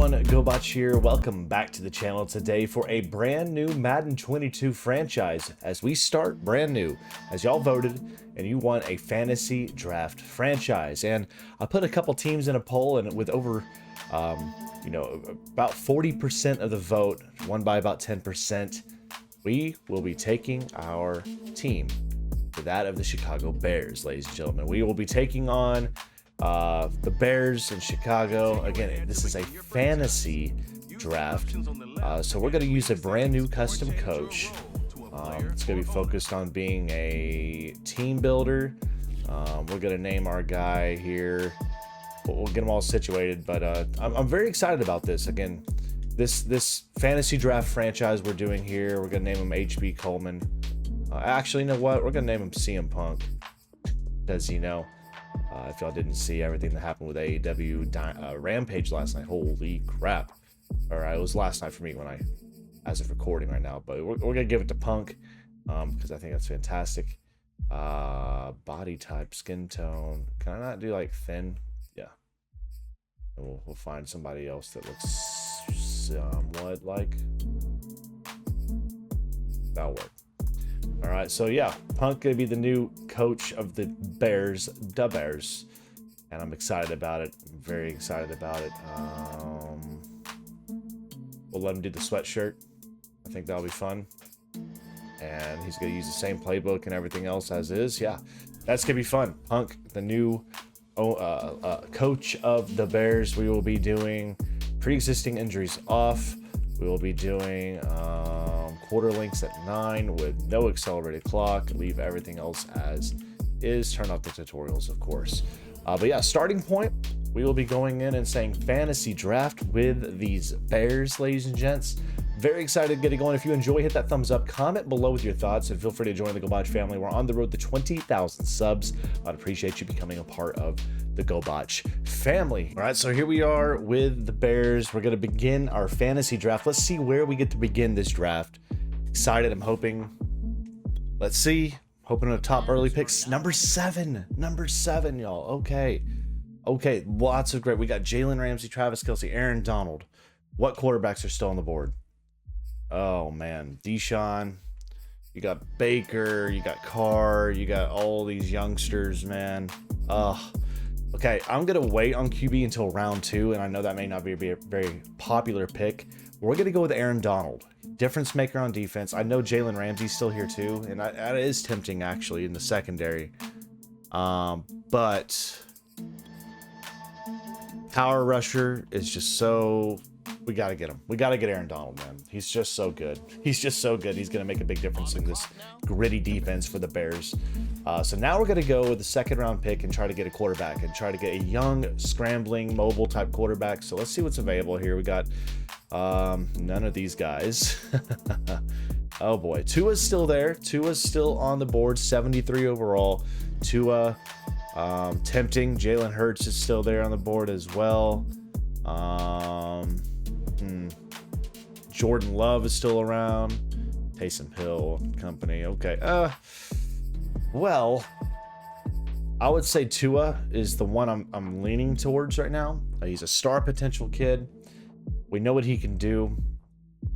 everyone, Gobotch here. Welcome back to the channel today for a brand new Madden 22 franchise as we start brand new, as y'all voted and you want a fantasy draft franchise. And I put a couple teams in a poll, and with over about 40% of the vote, won by about 10%, we will be taking our team to that of the Chicago Bears, ladies and gentlemen. We will be taking on the Bears in Chicago. Again, this is a fantasy draft, so we're going to use a brand new custom coach. It's going to be focused on being a team builder. We're going to name our guy here. We'll get them all situated, but I'm very excited about this. Again, this fantasy draft franchise we're doing here, we're going to name him HB Coleman. Actually, you know what? We're going to name him CM Punk, because, if y'all didn't see everything that happened with AEW Rampage last night, holy crap. Alright, it was last night for me as of recording right now, but we're gonna give it to Punk, because I think that's fantastic. Body type, skin tone. Can I not do like thin? Yeah. And we'll find somebody else that looks somewhat like. That'll work. All right, so yeah, Punk gonna be the new coach of the Bears, and I'm excited about it. I'm very excited about it. We'll let him do the sweatshirt. I think that'll be fun, and he's gonna use the same playbook and everything else as is. Yeah, that's gonna be fun. Punk, the new coach of the Bears. We will be doing pre-existing injuries off. We will be doing quarter links at 9 with no accelerated clock. Leave everything else as is. Turn off the tutorials, of course. But yeah, starting point, we will be going in and saying fantasy draft with these Bears, ladies and gents. Very excited to get it going. If you enjoy, hit that thumbs up, comment below with your thoughts, and feel free to join the Gobotch family. We're on the road to 20,000 subs. I'd appreciate you becoming a part of the Gobotch family. All right, so here we are with the Bears. We're going to begin our fantasy draft. Let's see where we get to begin this draft. Excited. I'm hoping. Let's see. Hoping a top early picks. Number seven, y'all. Okay, lots of great. We got Jalen Ramsey, Travis Kelce, Aaron Donald. What quarterbacks are still on the board? Oh man, Deshaun. You got Baker, you got Carr, you got all these youngsters, man. Okay, I'm gonna wait on QB until round 2, and I know that may not be a very popular pick. We're gonna go with Aaron Donald, difference maker on defense. I know Jalen Ramsey's still here too, and that is tempting actually in the secondary. But power rusher is just so. We got to get him. We got to get Aaron Donald, man. He's just so good. He's going to make a big difference in this gritty defense for the Bears. So now we're going to go with the second round pick and try to get a quarterback and try to get a young, scrambling, mobile type quarterback. So let's see what's available here. We got none of these guys. Oh boy. Tua's still there. Tua's still on the board. 73 overall. Tua, tempting. Jalen Hurts is still there on the board as well. Jordan Love is still around. Taysom Hill company. Okay. Well, I would say Tua is the one I'm leaning towards right now. He's a star potential kid. We know what he can do.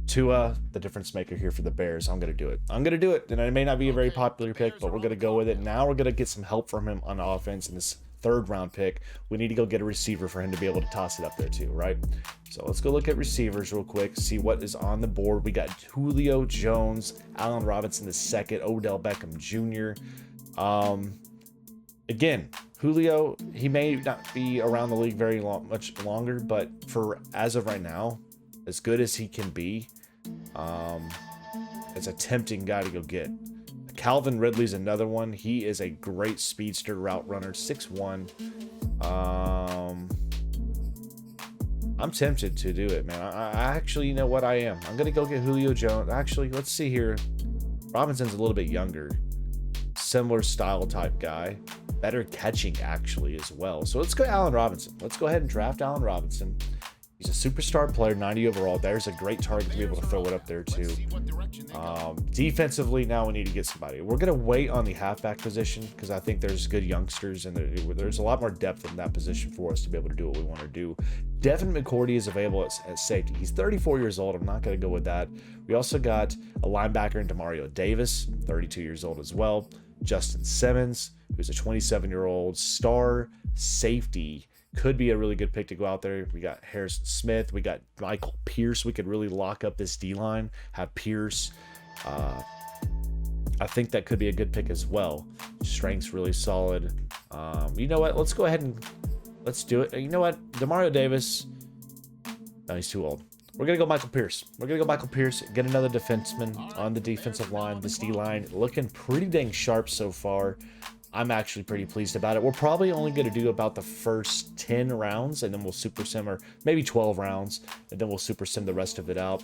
Tua, the difference maker here for the Bears. I'm going to do it. And it may not be a very popular pick, but we're going to go with it. Now we're going to get some help from him on offense in this third round pick. We need to go get a receiver for him to be able to toss it up there too, right? So let's go look at receivers real quick, see what is on the board. We got Julio Jones, Allen Robinson II, Odell Beckham Jr. Again, Julio, he may not be around the league much longer, but for as of right now, as good as he can be, it's a tempting guy to go get. Calvin Ridley's another one. He is a great speedster route runner, 6'1". I'm tempted to do it, man. I actually, you know what I am. I'm going to go get Julio Jones. Actually, let's see here. Robinson's a little bit younger. Similar style type guy. Better catching, actually, as well. So let's go Allen Robinson. Let's go ahead and draft Allen Robinson. He's a superstar player, 90 overall. There's a great target to be able to throw it up there too. Defensively, now we need to get somebody. We're going to wait on the halfback position because I think there's good youngsters and there's a lot more depth in that position for us to be able to do what we want to do. Devin McCourty is available at safety. He's 34 years old. I'm not going to go with that. We also got a linebacker in Demario Davis, 32 years old as well. Justin Simmons, who's a 27-year-old star safety. Could be a really good pick to go out there. We got Harrison Smith. We got Michael Pierce. We could really lock up this D-line. Have Pierce. I think that could be a good pick as well. Strength's really solid. You know what? Let's go ahead and let's do it. You know what? Demario Davis. No, he's too old. We're going to go Michael Pierce. We're going to go Michael Pierce. Get another defenseman on the defensive line. This D-line looking pretty dang sharp so far. I'm actually pretty pleased about it. We're probably only going to do about the first 10 rounds, and then we'll super sim, or maybe 12 rounds, and then we'll super sim the rest of it out.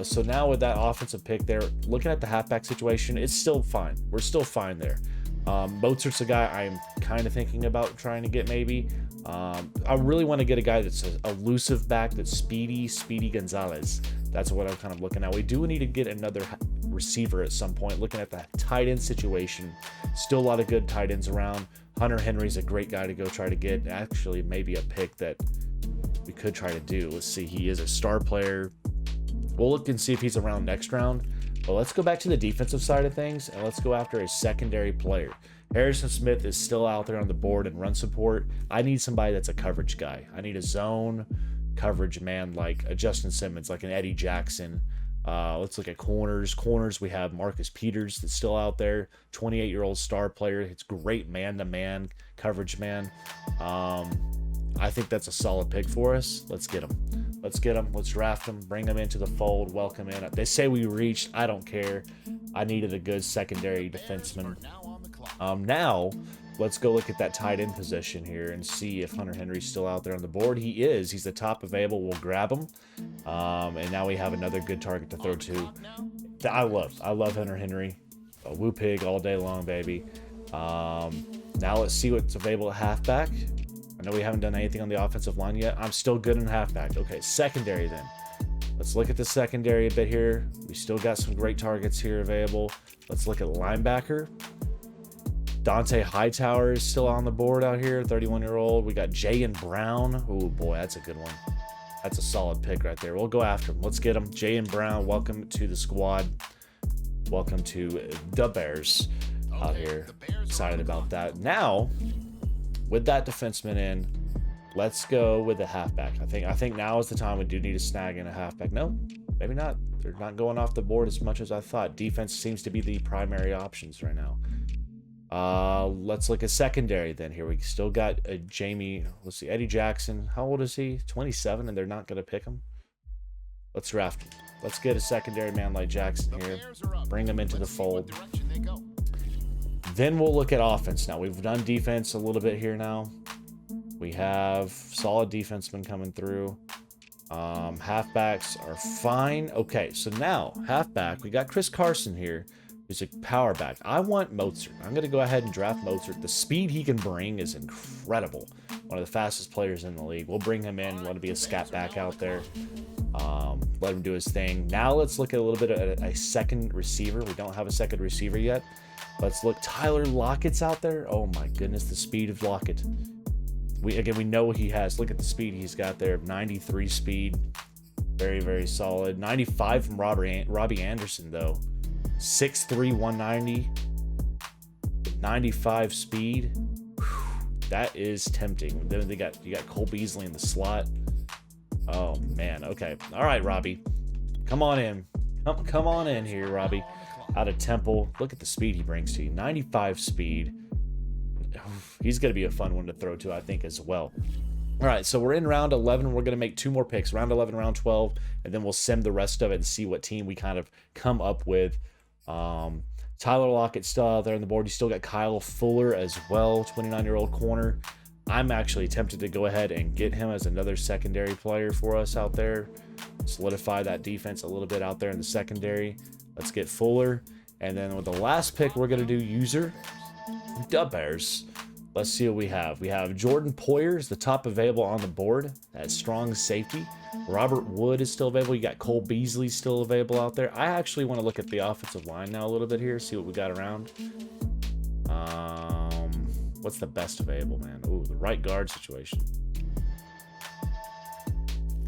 So now with that offensive pick there, looking at the halfback situation, it's still fine. We're still fine there. Mozart's a guy I'm kind of thinking about trying to get maybe. I really want to get a guy that's an elusive back, that's Speedy Gonzalez. That's what I'm kind of looking at. We do need to get another receiver at some point. Looking at the tight end situation, still a lot of good tight ends around. Hunter Henry's a great guy to go try to get. Actually, maybe a pick that we could try to do. Let's see. He is a star player. We'll look and see if he's around next round. But let's go back to the defensive side of things, and let's go after a secondary player. Harrison Smith is still out there on the board and run support. I need somebody that's a coverage guy. I need a zone coverage man like a Justin Simmons, like an Eddie Jackson. Let's look at corners. Corners, we have Marcus Peters that's still out there, 28-year-old star player. It's great man-to-man coverage man. I think that's a solid pick for us. Let's get him. Let's get him. Let's draft him. Bring him into the fold. Welcome in. They say we reached. I don't care. I needed a good secondary defenseman. Now, let's go look at that tight end position here and see if Hunter Henry's still out there on the board. He is. He's the top available. We'll grab him. And now we have another good target to throw to. I love Hunter Henry. A woo pig all day long, baby. Now let's see what's available at halfback. I know we haven't done anything on the offensive line yet. I'm still good in halfback. Okay, secondary then. Let's look at the secondary a bit here. We still got some great targets here available. Let's look at linebacker. Dante Hightower is still on the board out here, 31-year-old. We got Jayen Brown. Oh, boy, that's a good one. That's a solid pick right there. We'll go after him. Let's get him. Jayen Brown, welcome to the squad. Welcome to the Bears out here. Excited about that. Now, with that defenseman in, let's go with the halfback. I think now is the time we do need to snag in a halfback. No, maybe not. They're not going off the board as much as I thought. Defense seems to be the primary options right now. Let's look at secondary then. Here we still got a let's see, Eddie Jackson. How old is he? 27, and they're not going to pick him. Let's draft him. Let's get a secondary man like Jackson here. Bring him into the fold. Then we'll look at offense. Now we've done defense a little bit here now. We have solid defensemen coming through. Halfbacks are fine. Okay, so now halfback, we got Chris Carson here, who's a power back. I want Mozart. I'm going to go ahead and draft Mozart. The speed he can bring is incredible. One of the fastest players in the league. We'll bring him in. Let him be a scat back out there. Let him do his thing. Now let's look at a little bit at a second receiver. We don't have a second receiver yet. Let's look. Tyler Lockett's out there. Oh my goodness, the speed of Lockett. We know what he has. Look at the speed he's got there. 93 speed. Very, very solid. 95 from Robbie Anderson, though. 6'3", 190. 95 speed. Whew, that is tempting. Then you got Cole Beasley in the slot. Oh, man. Okay. All right, Robbie. Come on in. Come on in here, Robbie. Out of Temple. Look at the speed he brings to you. 95 speed. He's going to be a fun one to throw to, I think, as well. All right, so we're in round 11. We're going to make 2 more picks, round 11, round 12, and then we'll sim the rest of it and see what team we kind of come up with. Tyler Lockett's still out there on the board. You still got Kyle Fuller as well, 29-year-old corner. I'm actually tempted to go ahead and get him as another secondary player for us out there. Solidify that defense a little bit out there in the secondary. Let's get Fuller. And then with the last pick, we're going to do user. The Bears. Let's see what we have. We have Jordan Poyer is the top available on the board at strong safety. Robert Wood is still available. You got Cole Beasley still available out there. I actually want to look at the offensive line now a little bit here, see what we got around. What's the best available, man? Ooh, the right guard situation.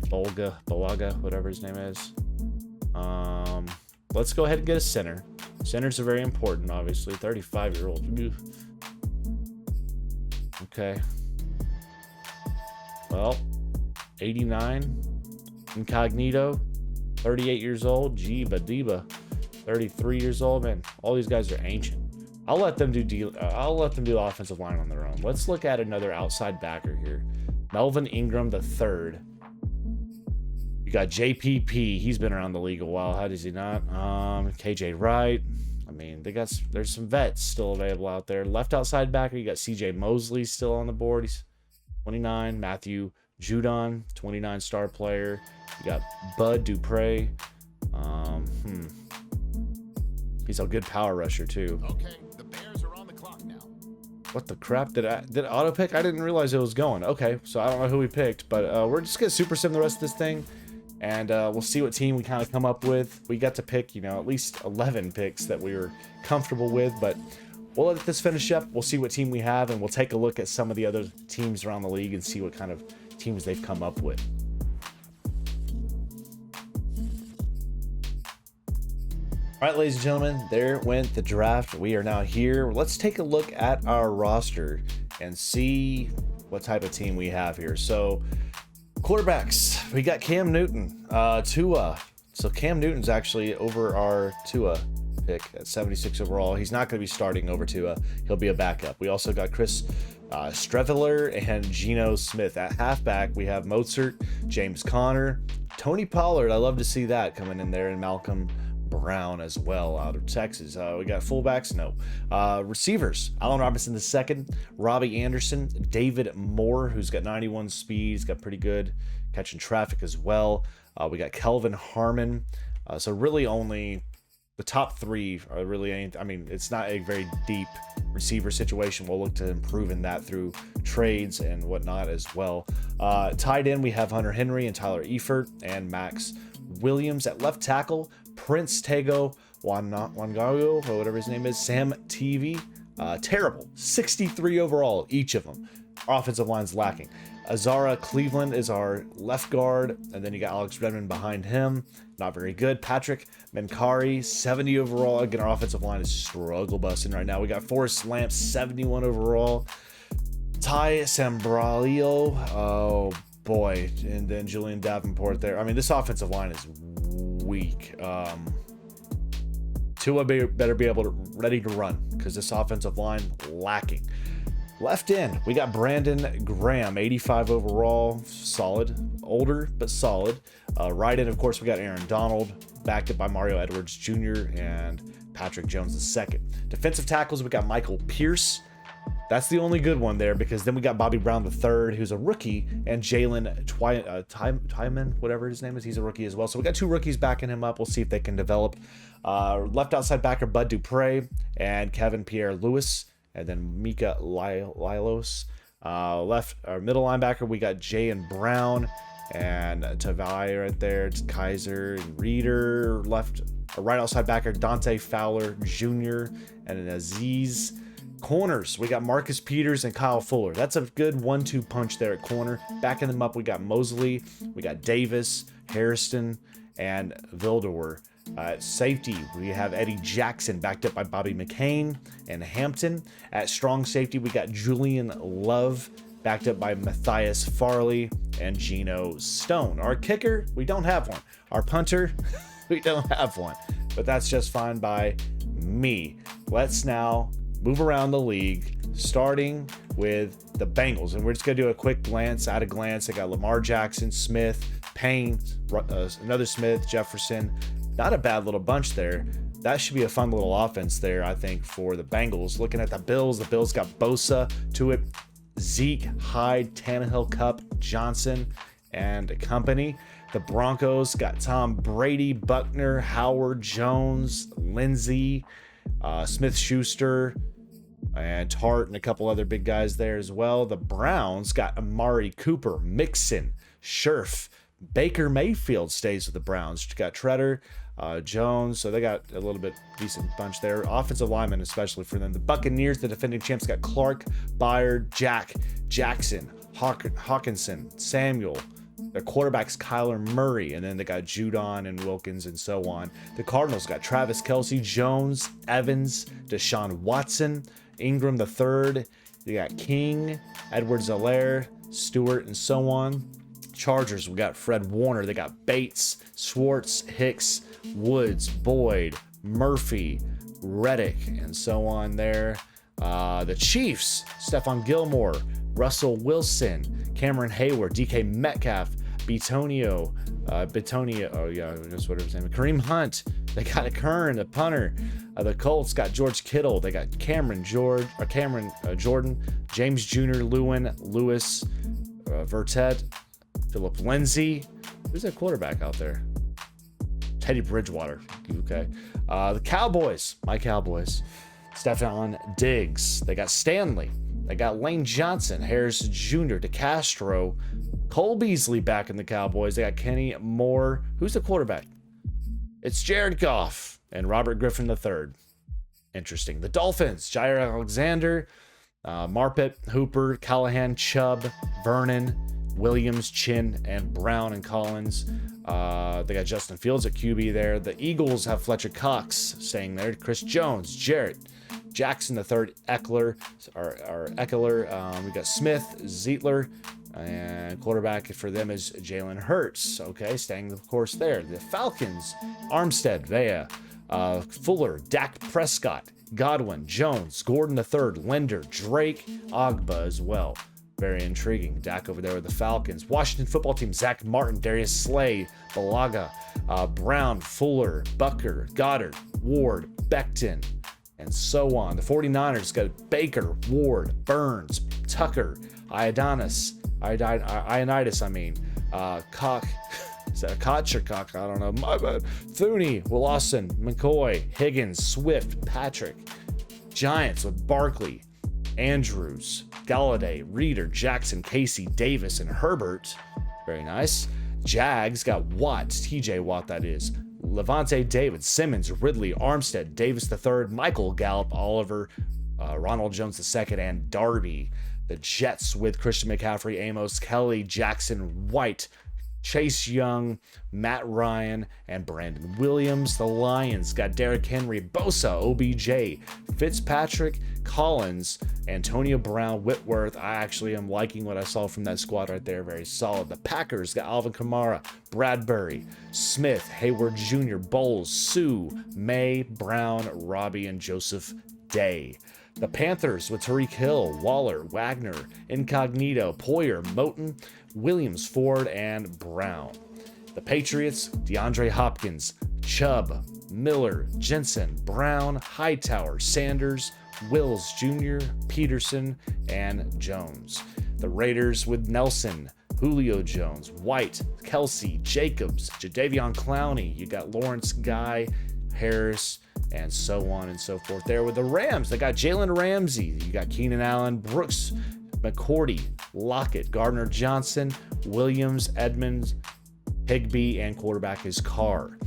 Bolaga, whatever his name is. Let's go ahead and get a center. Centers are very important, obviously. 35-year-old. Okay. Well, 89. Incognito. 38 years old. Diba. 33 years old. Man, all these guys are ancient. I'll let them do offensive line on their own. Let's look at another outside backer here. Melvin Ingram the third. You got JPP. He's been around the league a while. How does he not? KJ Wright. I mean, there's some vets still available out there. Left outside backer, you got CJ Mosley still on the board. He's 29. Matthew Judon, 29 star player. You got Bud Dupre. He's a good power rusher too. Okay, the Bears are on the clock now. What the crap? Did auto pick? I didn't realize it was going. Okay, so I don't know who we picked, but we're just gonna super sim the rest of this thing. And we'll see what team we kind of come up with. We got to pick, at least 11 picks that we were comfortable with. But we'll let this finish up. We'll see what team we have, and we'll take a look at some of the other teams around the league and see what kind of teams they've come up with. All right, ladies and gentlemen, there went the draft. We are now here. Let's take a look at our roster and see what type of team we have here. So, quarterbacks, we got Cam Newton, Tua. So Cam Newton's actually over our Tua pick at 76 overall. He's not going to be starting over Tua. He'll be a backup. We also got Chris Streveler and Geno Smith. At halfback, we have Mozart, James Conner, Tony Pollard. I love to see that coming in there, and Malcolm Brown as well out of Texas. We got fullbacks, no. Receivers, Allen Robinson II, Robbie Anderson, David Moore, who's got 91 speed. He's got pretty good catching traffic as well. We got Kelvin Harmon. So really only the top three are really ain't. I mean, it's not a very deep receiver situation. We'll look to improve in that through trades and whatnot as well. Tight end, we have Hunter Henry and Tyler Eifert and Max Williams. At left tackle, Prince Tego Wangayo, or whatever his name is, Sam TV. Terrible. 63 overall, each of them. Our offensive line's lacking. Azara Cleveland is our left guard, and then you got Alex Redmond behind him. Not very good. Patrick Menkari, 70 overall. Again, our offensive line is struggle busting right now. We got Forrest Lamp, 71 overall. Ty Sambraglio, oh boy, and then Julian Davenport there. I mean, this offensive line is weak. Tua better be able to ready to run, because this offensive line lacking. Left end, we got Brandon Graham, 85 overall, solid, older but solid. Right end, of course, we got Aaron Donald, backed up by Mario Edwards Jr. and Patrick Jones II. Defensive tackles, we got Michael Pierce. That's the only good one there, because then we got Bobby Brown III, who's a rookie, and Jalen Twyman, whatever his name is, he's a rookie as well. So we got two rookies backing him up. We'll see if they can develop. Left outside backer, Bud Dupre and Kevin Pierre-Louis, and then Mika Lilos. Middle linebacker, we got Jay and Brown and Tavai right there. It's Kaiser and Reeder. Right outside backer, Dante Fowler Jr. and an Aziz. Corners, we got Marcus Peters and Kyle Fuller. That's a good 1-2 punch there at corner. Backing them up, we got Mosley, we got Davis, Harrison, and Vildower. At safety, we have Eddie Jackson, backed up by Bobby McCain and Hampton. At strong safety, we got Julian Love, backed up by Matthias Farley and Geno Stone. Our kicker, we don't have one. Our punter, we don't have one. But that's just fine by me. Let's now move around the league, starting with the Bengals. And we're just going to do a quick glance. At a glance, I got Lamar Jackson, Smith, Payne, another Smith, Jefferson. Not a bad little bunch there. That should be a fun little offense there, I think, for the Bengals. Looking at the Bills got Bosa to it, Zeke, Hyde, Tannehill, Cup, Johnson, and company. The Broncos got Tom Brady, Buckner, Howard, Jones, Lindsey, Smith-Schuster, and Tart and a couple other big guys there as well. The Browns got Amari Cooper, Mixon, Scherf, Baker Mayfield stays with the Browns. You got Treader, Jones, so they got a little bit decent bunch there. Offensive linemen, especially for them. The Buccaneers, the defending champs, got Clark, Byard, Jackson, Hawkinson, Samuel. Their quarterbacks, Kyler Murray, and then they got Judon and Wilkins and so on. The Cardinals got Travis Kelce, Jones, Evans, Deshaun Watson, Ingram the third. They got King, Edwards-Helaire, Stewart, and so on. Chargers, we got Fred Warner. They got Bates, Schwartz, Hicks, Woods, Boyd, Murphy, Reddick, and so on there. The Chiefs, Stephon Gilmore, Russell Wilson, Cameron Hayward, DK Metcalf, Bitonio, oh yeah, that's what it was named. Kareem Hunt. They got a Kern, a punter. The Colts got George Kittle. They got Cameron Jordan, James Jr., Lewis, Vertet, Philip Lindsay. Who's that quarterback out there? Teddy Bridgewater. Okay. The Cowboys, my Cowboys. Stephon Diggs. They got Stanley. They got Lane Johnson, Harris Jr., DeCastro, Cole Beasley back in the Cowboys. They got Kenny Moore. Who's the quarterback? It's Jared Goff and Robert Griffin III. Interesting. The Dolphins, Jair Alexander, Marpet, Hooper, Callahan, Chubb, Vernon, Williams, Chin, and Brown and Collins. They got Justin Fields at QB there. The Eagles have Fletcher Cox staying there. Chris Jones, Jarrett, Jackson III, Eckler. We got Smith, Zeitler, and quarterback for them is Jalen Hurts. Okay, staying of course there. The Falcons, Armstead, Vea, Fuller, Dak Prescott, Godwin, Jones, Gordon III, Linder, Drake, Ogba as well. Very intriguing. Dak over there with the Falcons. Washington football team, Zach Martin, Darius Slay, Balaga, Brown, Fuller, Bucker, Goddard, Ward, Becton, and so on. The 49ers got Baker, Ward, Burns, Tucker, Ioannidis, Cock. Is that a Koch or Cock? I don't know. My bad. Thuney, Lawson, McCoy, Higgins, Swift, Patrick. Giants with Barkley, Andrews, Galladay, Reeder, Jackson, Casey, Davis, and Herbert. Very nice. Jags got Watt, TJ Watt that is. Levante David, Simmons, Ridley, Armstead, Davis III, Michael Gallup, Oliver, Ronald Jones II, and Darby. The Jets with Christian McCaffrey, Amos, Kelly, Jackson, White, Chase Young, Matt Ryan, and Brandon Williams. The Lions got Derrick Henry, Bosa, OBJ, Fitzpatrick, Collins, Antonio Brown, Whitworth. I actually am liking what I saw from that squad right there. Very solid. The Packers got Alvin Kamara, Bradbury, Smith, Hayward Jr., Bowles, Sue, May, Brown, Robbie, and Joseph Day. The Panthers with Tariq Hill, Waller, Wagner, Incognito, Poyer, Moten, Williams, Ford, and Brown. The Patriots, DeAndre Hopkins, Chubb, Miller, Jensen, Brown, Hightower, Sanders, Wills Jr., Peterson, and Jones. The Raiders with Nelson, Julio Jones, White, Kelsey, Jacobs, Jadeveon Clowney. You got Lawrence Guy, Harris, and so on and so forth. There with the Rams, they got Jalen Ramsey. You got Keenan Allen, Brooks, McCourty, Lockett, Gardner Johnson, Williams, Edmonds, Higbee, and quarterback is Carr.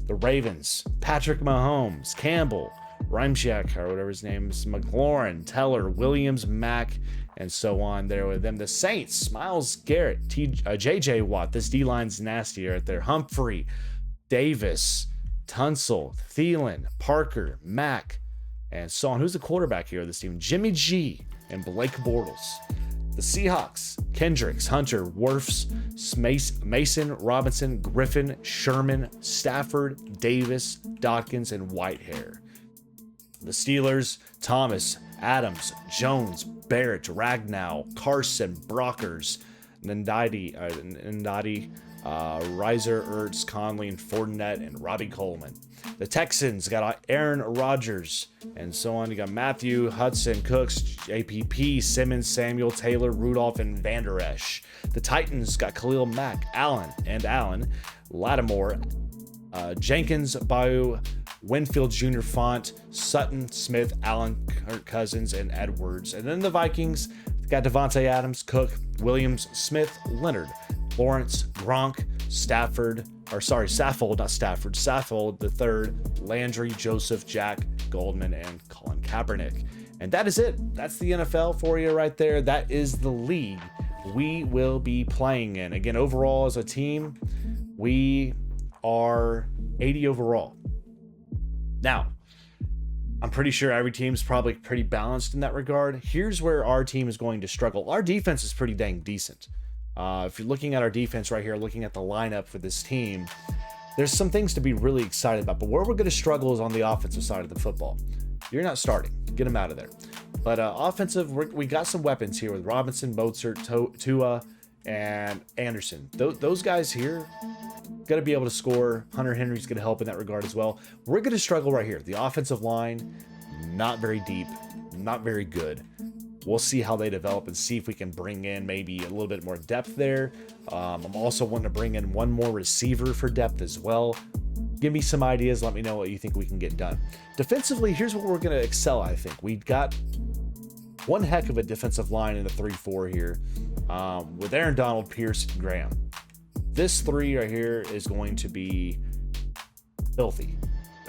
The Ravens, Patrick Mahomes, Campbell, Rimeshak, or whatever his name is, McLaurin, Teller, Williams, Mack, and so on there with them. The Saints, Myles Garrett, JJ Watt. This D-line's nasty right there. Humphrey, Davis, Tunsil, Thielen, Parker, Mack, and so on. Who's the quarterback here of this team? Jimmy G and Blake Bortles. The Seahawks, Kendricks, Hunter, Wirfs, Mason, Robinson, Griffin, Sherman, Stafford, Davis, Dawkins, and Whitehair. The Steelers, Thomas, Adams, Jones, Barrett, Ragnow, Carson, Brockers, Ndadi, Reiser, Ertz, Conley, and Fournette, and Robbie Coleman. The Texans got Aaron Rodgers, and so on. You got Matthew, Hudson, Cooks, JPP, Simmons, Samuel, Taylor, Rudolph, and Van Der Esch. The Titans got Khalil Mack, Allen, Lattimore, Jenkins, Bayou, Winfield Jr., Font, Sutton, Smith, Allen, Kirk Cousins, and Edwards. And then the Vikings got Devontae Adams, Cook, Williams, Smith, Leonard, Lawrence, Gronk, Saffold, not Stafford, Saffold the third, Landry, Joseph, Jack, Goldman, and Colin Kaepernick. And that is it. That's the NFL for you right there. That is the league we will be playing in. Again, overall as a team, we are 80 overall. Now, I'm pretty sure every team's probably pretty balanced in that regard. Here's where our team is going to struggle. Our defense is pretty dang decent. If you're looking at our defense right here, looking at the lineup for this team, there's some things to be really excited about. But where we're going to struggle is on the offensive side of the football. You're not starting. Get them out of there. But offensive, we got some weapons here with Robinson, Mozart, Tua, and Anderson. Those guys here got to be able to score. Hunter Henry's going to help in that regard as well. We're going to struggle right here. The offensive line, not very deep, not very good. We'll see how they develop and see if we can bring in maybe a little bit more depth there. I'm also wanting to bring in one more receiver for depth as well. Give me some ideas. Let me know what you think we can get done. Defensively, here's what we're going to excel, I think. We've got one heck of a defensive line in the 3-4 here with Aaron Donald, Pierce, and Graham. This three right here is going to be filthy.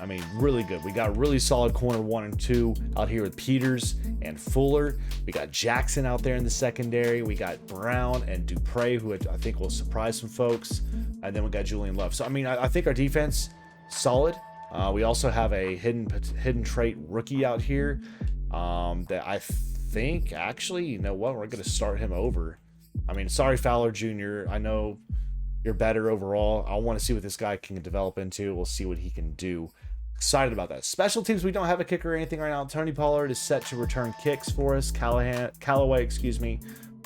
I mean, really good. We got really solid corner 1 and 2 out here with Peters and Fuller. We got Jackson out there in the secondary. We got Brown and Dupre, who I think will surprise some folks. And then we got Julian Love. So, I mean, I think our defense, solid. We also have a hidden trait rookie out here that I think, actually, you know what? We're going to start him over. I mean, sorry, Fowler Jr. I know you're better overall. I want to see what this guy can develop into. We'll see what he can do. Excited about that. Special teams, we don't have a kicker or anything right now. Tony Pollard is set to return kicks for us. Callaway,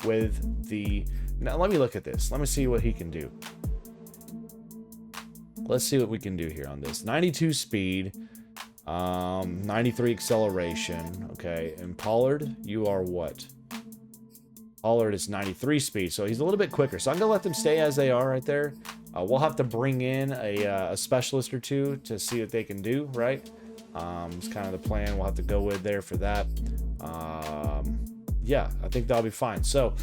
with the... Now, let me look at this. Let me see what he can do. Let's see what we can do here on this. 92 speed, 93 acceleration. Okay, and Pollard, you are what? Pollard is 93 speed, so he's a little bit quicker. So I'm going to let them stay as they are right there. We'll have to bring in a specialist or two to see what they can do, right? It's kind of the plan we'll have to go with there for that. Yeah, I think that'll be fine. So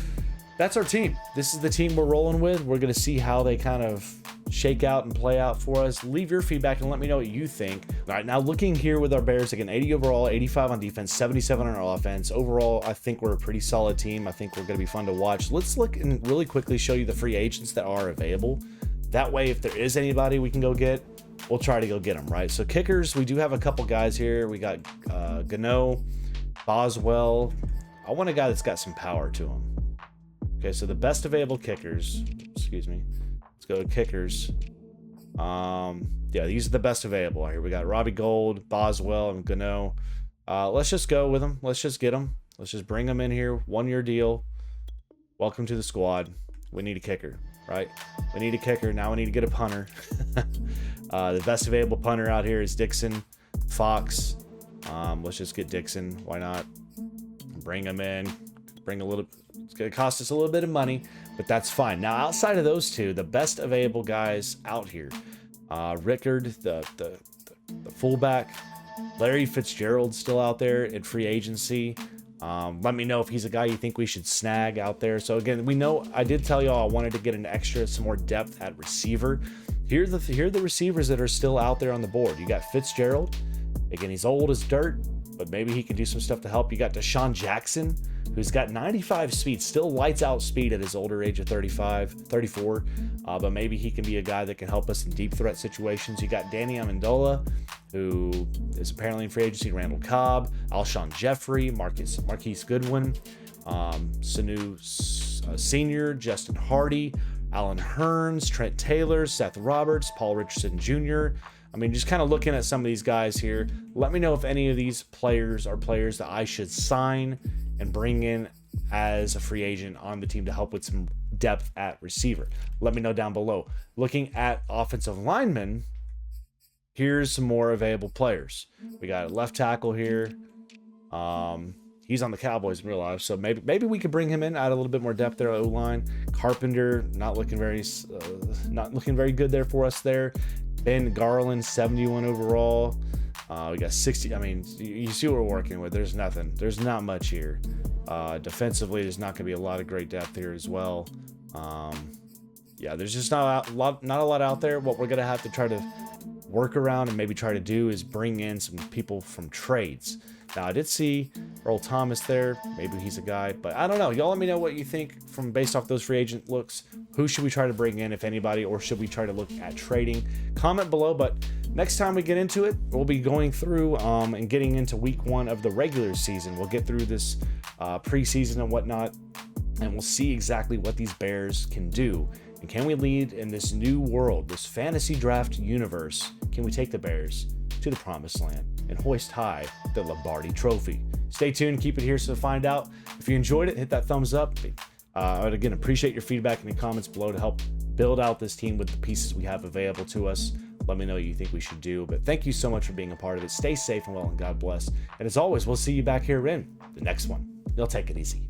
that's our team. This is the team we're rolling with. We're going to see how they kind of shake out and play out for us. Leave your feedback and let me know what you think. All right, now looking here with our Bears, again, 80 overall, 85 on defense, 77 on our offense. Overall, I think we're a pretty solid team. I think we're going to be fun to watch. Let's look and really quickly show you the free agents that are available. That way, if there is anybody we can go get, we'll try to go get them, right? So kickers, we do have a couple guys here. We got Gano, Boswell. I want a guy that's got some power to him. Okay, so the best available kickers, let's go to kickers. Yeah, these are the best available here. We got Robbie Gould, Boswell, and Gano. Let's just go with them. Let's just get them. Let's just bring them in here. 1-year deal. Welcome to the squad. We need a kicker, right? We need a kicker. Now we need to get a punter. The best available punter out here is Dixon, Fox. Let's just get Dixon. Why not? Bring him in. It's going to cost us a little bit of money, but that's fine. Now, outside of those two, the best available guys out here, Rickard, the fullback, Larry Fitzgerald still out there in free agency. Let me know if he's a guy you think we should snag out there. So again, we know I did tell y'all I wanted to get some more depth at receiver. Here are the receivers that are still out there on the board. You got Fitzgerald. Again, he's old as dirt, but maybe he can do some stuff to help. You got Deshaun Jackson, who's got 95 speed, still lights out speed at his older age of 34. But maybe he can be a guy that can help us in deep threat situations. You got Danny Amendola, who is apparently in free agency. Randall Cobb, Alshon Jeffrey, Marquise Goodwin, Sanu Sr., Justin Hardy, Alan Hearns, Trent Taylor, Seth Roberts, Paul Richardson Jr. I mean, just kind of looking at some of these guys here. Let me know if any of these players are players that I should sign and bring in as a free agent on the team to help with some depth at receiver. Let me know down below. Looking at offensive linemen, here's some more available players. We got a left tackle here. He's on the Cowboys in real life, so maybe we could bring him in, add a little bit more depth there at O-line. Carpenter, not looking very good there for us there. Ben Garland, 71 overall. We got 60. I mean, you see what we're working with. There's nothing. There's not much here. Defensively, there's not going to be a lot of great depth here as well. Yeah, there's just not a lot out there. What we're going to have to try to work around and maybe try to do is bring in some people from trades. Now, I did see Earl Thomas there. Maybe he's a guy, but I don't know. Y'all let me know what you think from based off those free agent looks. Who should we try to bring in, if anybody, or should we try to look at trading? Comment below, but next time we get into it, we'll be going through and getting into week 1 of the regular season. We'll get through this preseason and whatnot, and we'll see exactly what these Bears can do. And can we lead in this new world, this fantasy draft universe? Can we take the Bears to the promised land and hoist high the Lombardi Trophy? Stay tuned, keep it here so to find out. If you enjoyed it, hit that thumbs up. I would again appreciate your feedback in the comments below to help build out this team with the pieces we have available to us. Let me know what you think we should do. But thank you so much for being a part of it. Stay safe and well, and God bless. And as always, we'll see you back here in the next one. Y'all take it easy.